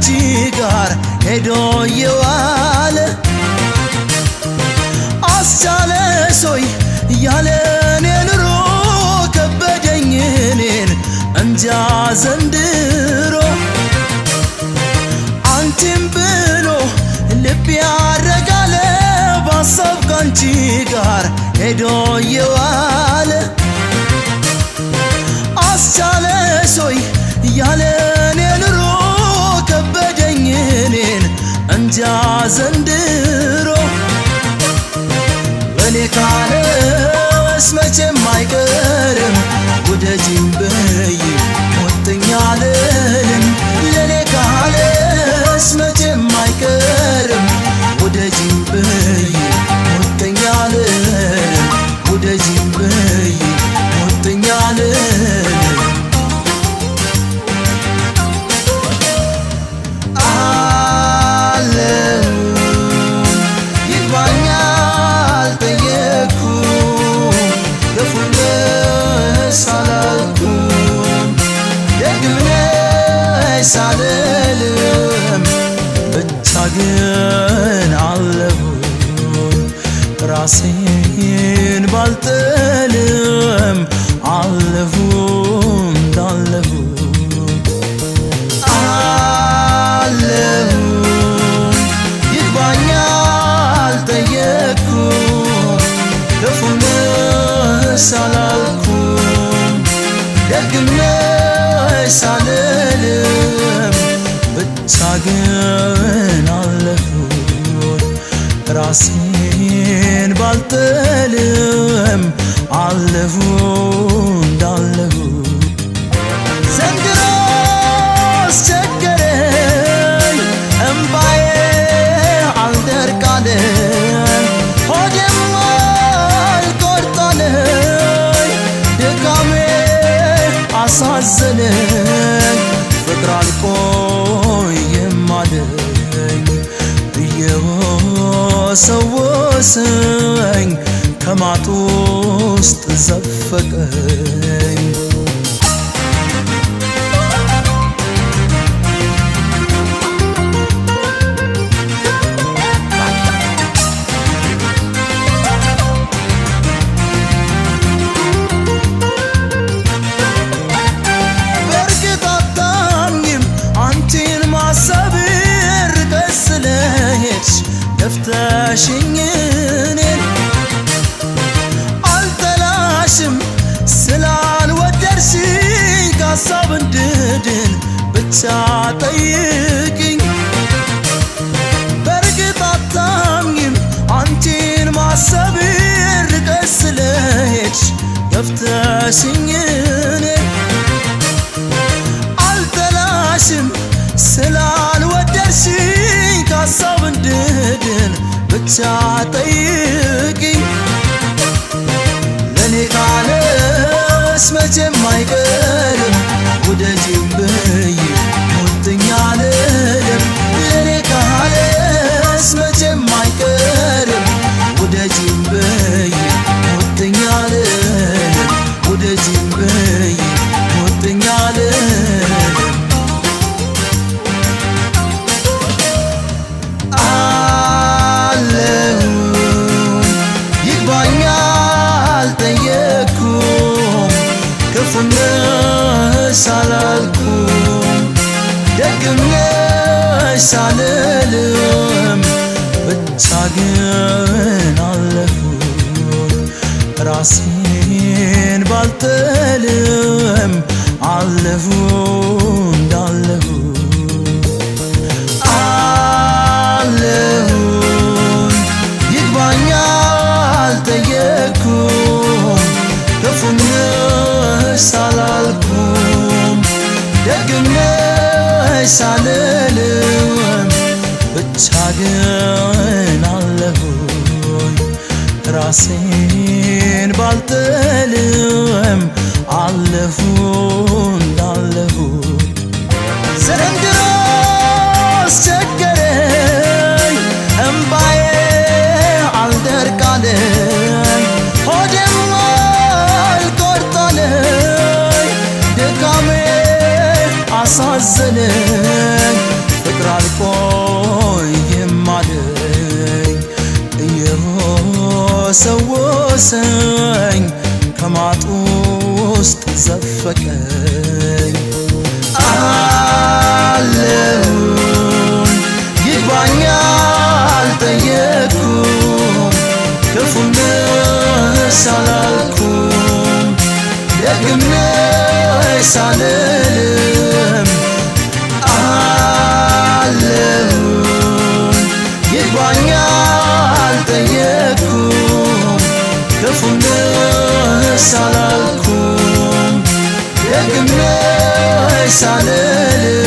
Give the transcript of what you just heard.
ካንቺ ጋር ሄዶ የዋለ አስቻለሽ ሆይ ያለኔ ኑሮ ከበደኝ እኔን እንጃ ዘንድሮ አንቺን ብሎ ልቤ ያረጋለ ባሰብ ካንቺ ጋር ሄዶ የዋለ አስቻለሽ ሆይ ያለኔ ኑሮ ከበደኝ እኔን እንጃ ዘንድሮ ለኔ ካለሽ መቼም አይቀርም ውደጂኝ በይ ሞተኛ አልልም ለኔ ካለሽ መቼም አይቀርም ውደጂኝ በይ ሞተኛ አልልም ውደጂኝ በይ ሞተኛ አልልም ሳልልም ብቻ ግን አለሁኝ ራሴን ባልጥልም አለሁኝ ይግባኝ አልጠየኩም ክፉም ነሽ አላልኩም ደግም ነሽ ሳልልም ብቻ ግን አለሁኝ ራሴን ባልጥልም አለሁኝ ዘንድሮ አስቸገረኝ እምባዬ አልደርቅ አለ ሆዴም አልቆርጣለኝ ድካሜ አሳዘነኝ ፍቅር አልቆይም አለኝ እየወሰወሰኝ ከማጡ ውስጥ ዘፈቀኝ ገፍተሽኝ እኔን አልጠላሽም ስላልወደድሽኝ ከሀሳብ እንድድን ብቻ ጠይቅኝ በርግጥ አታምኝም አንቺን ማሰብ ርቀሽ ስለሄድሽ ገፍተሽኝ እኔን አልጠላሽም ስላልወደድሽኝ ከሀሳብ እንድድን ብቻ ጠይቅኝ ለኔ ካለሽ መቼም አይቀርም ውደጂኝ በይ ሞተኛ አልልም ለኔ ካለሽ መቼም አይቀርም ውደጂኝ በይ ሞተኛ አልልም ውደጂኝ በይ ሞተኛ አልልም ክፉም ነሽ አላልኩም ደግም ነሽ ሳልልም ብቻ ግን አለሁኝ ራሴን ባልጥልም አለሁኝ ይግባኝ አልጠየኩም ክፉም ነሽ አላልኩም ደግም ነሽ ሳልልም ብቻ ግን አለሁኝ ራሴን ባልጥልም አለሁኝ ዘንድሮ አስቸገረኝ እምባዬ አልደርቅ አለኝ ሆዴም አልቆርጣለኝ ድካሜ አሳዘነኝ ሰወሰኝ ከማጡ ውስጥ ዘፈቀኝ አለሁኝ ይግባኝ አልጠየኩም ክፉም ነሽ አላልኩም ደግም ነሽ አልልም አለሁኝ ይግባኝ አልጠየኩም ክፉም ነሽ አላልኩም ደግም ነሽ አልልም